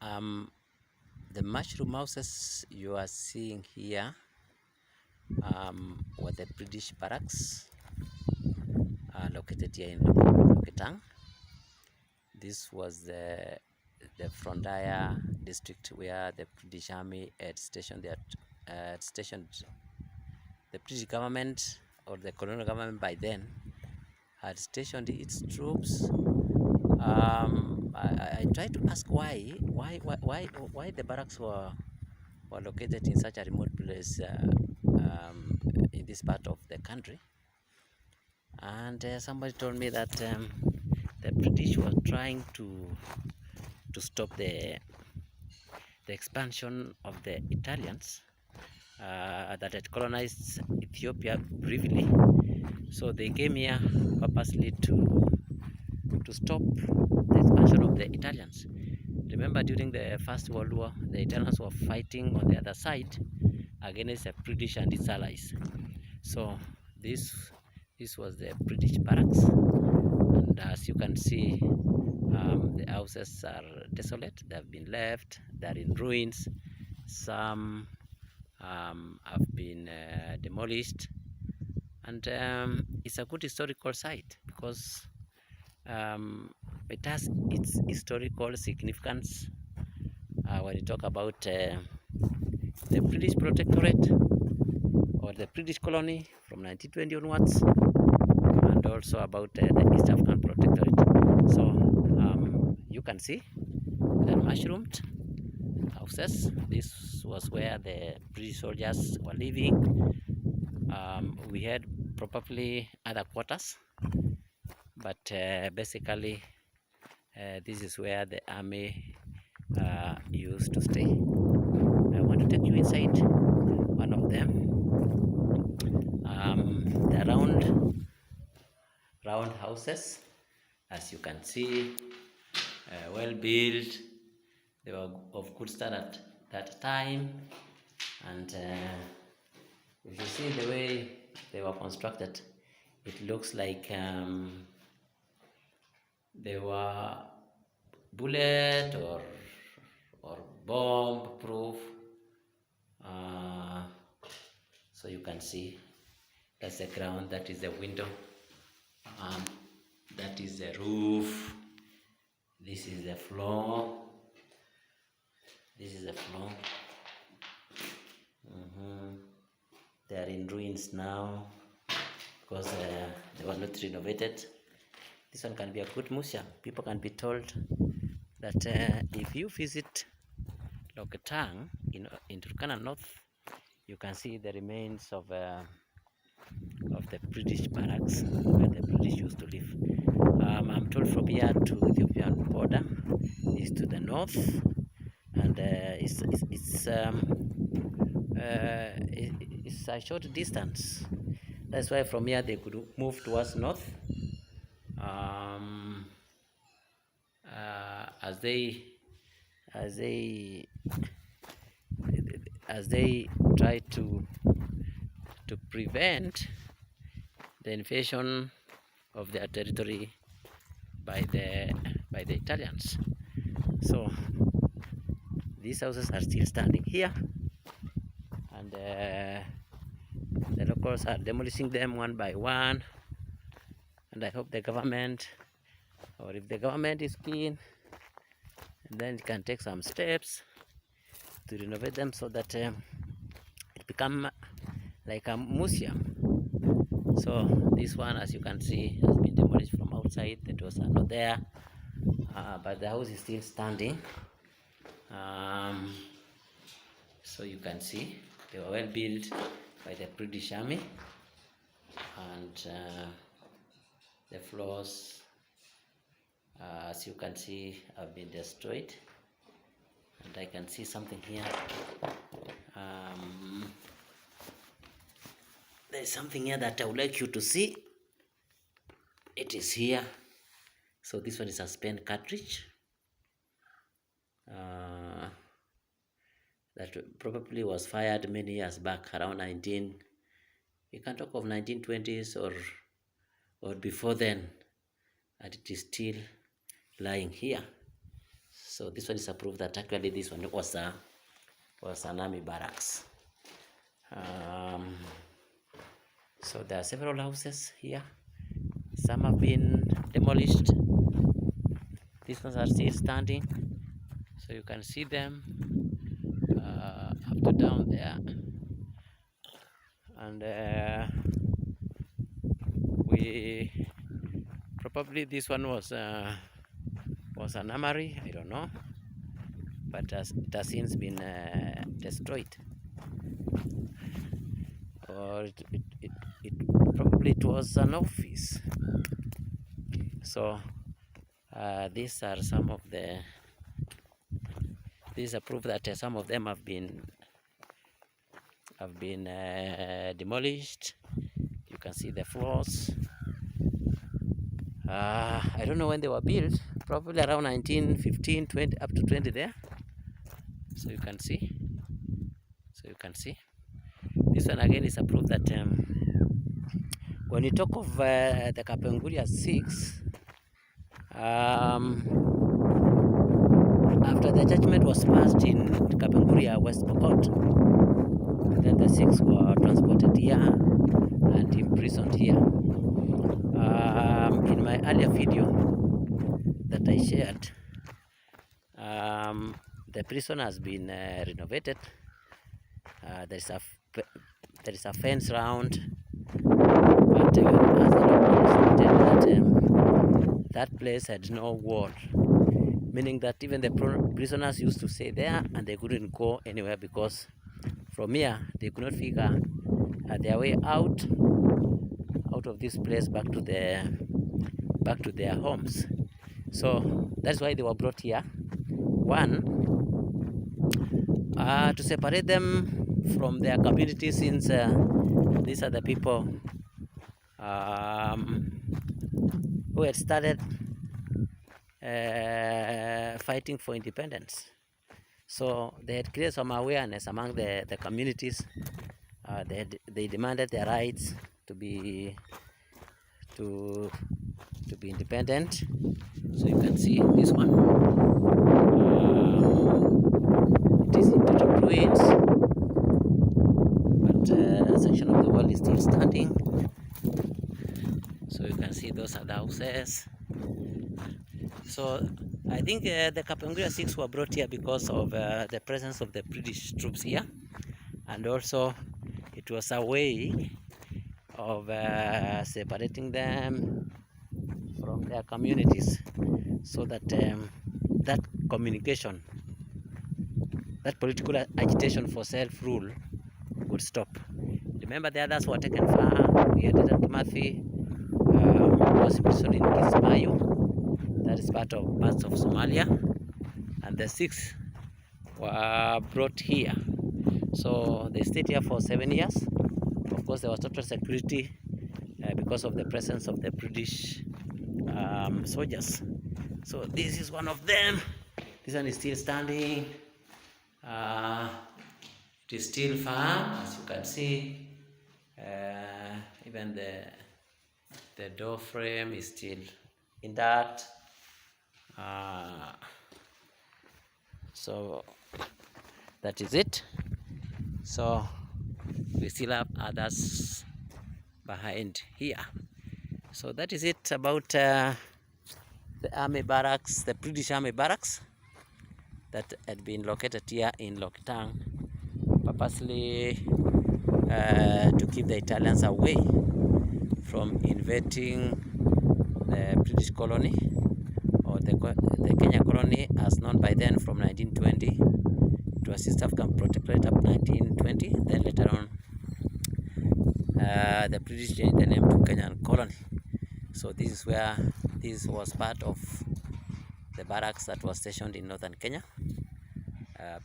The mushroom houses you are seeing here were the British barracks located here in Lokitang. This was the Frontier district where the British Army had stationed the British government, or the colonial government by then, had stationed its troops. I tried to ask why the barracks were located in such a remote place in this part of the country, and somebody told me that the British were trying to stop the expansion of the Italians that had colonized Ethiopia briefly. So they came here purposely to stop the expansion of the Italians. Remember, during the First World War, the Italians were fighting on the other side against the British and its allies. So this was the British barracks, and as you can see, the houses are desolate. They have been left. They are in ruins. Some have been demolished, and it's a good historical site because it has its historical significance when you talk about the British protectorate or the British colony from 1920 onwards, and also about the East African protectorate. So you can see the mushroomed houses. This was where the British soldiers were living. We had probably other quarters, but basically this is where the army used to stay. I want to take you inside one of them. The round houses, as you can see, well built. They were of good start at that time, and if you see the way they were constructed, it looks like they were bullet or bomb proof. So you can see that's the ground, that is the window, that is the roof, this is the floor, this is the floor. They are in ruins now because they were not renovated. This one can be a good museum. People can be told that if you visit Lokitang in Turkana North, you can see the remains of the British barracks where the British used to live. I'm told from here to Ethiopian border is to the north, and it's a short distance. That's why from here they could move towards north as they try to prevent the invasion of their territory by the Italians. So these houses are still standing here, and the locals are demolishing them one by one, and I hope the government, or if the government is keen, then it can take some steps to renovate them so that it become like a museum. So this one, as you can see, has been demolished from outside. The doors are not there, but the house is still standing. So you can see they were well built by the British Army, and the floors, as you can see, have been destroyed. And I can see something here. There's something here that I would like you to see. It is here. So this one is a spent cartridge that probably was fired many years back, around 19. You can talk of 1920s or before then, and it is still lying here. So this one is a proof that actually this one was an army barracks. So there are several houses here. Some have been demolished. These ones are still standing. So you can see them up to down there. And we probably this one was an armory, I don't know, but it has since been destroyed, or it probably it was an office. So these are some of the, these are proof that some of them have been demolished. You can see the floors. I don't know when they were built, probably around 1915, 20, up to 20 there. So you can see. This one again is a proof that when you talk of the Kapenguria 6, after the judgment was passed in Kapenguria, West Pokot, then the 6 were transported here and imprisoned here. In my earlier video that I shared, the prison has been renovated. There is a fence round, but that place had no wall, meaning that even the prisoners used to stay there and they couldn't go anywhere, because from here they could not figure their way out of this place back to their homes. So that's why they were brought here. One, to separate them from their community, since these are the people who had started fighting for independence. So they had created some awareness among the communities. They demanded their rights to be independent. So you can see this one. It is in total ruins, but a section of the wall is still standing. So you can see those are the houses. So I think the Kapenguria 6 were brought here because of the presence of the British troops here, and also it was a way of separating them from their communities, so that that communication, that political agitation for self-rule would stop. Remember, the others were taken far. We had Dedan Kimathi, was imprisoned in Kismayo, that is parts of Somalia, and the 6 were brought here. So they stayed here for 7 years. Of course, there was total security because of the presence of the British soldiers. So this is one of them. This one is still standing. It is still firm, as you can see. Even the door frame is still intact. So that is it. So we still have others behind here. So that is it about the army barracks, the British army barracks that had been located here in Lokitang, purposely to keep the Italians away from invading the British colony, or the Kenya colony as known by then, from 1920 to assist African protectorate up 1920. Then later on the British changed the name to Kenyan colony. So this is where this was part of the barracks that was stationed in northern Kenya,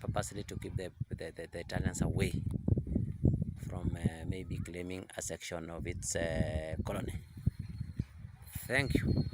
purposely to keep the Italians away from maybe claiming a section of its colony. Thank you.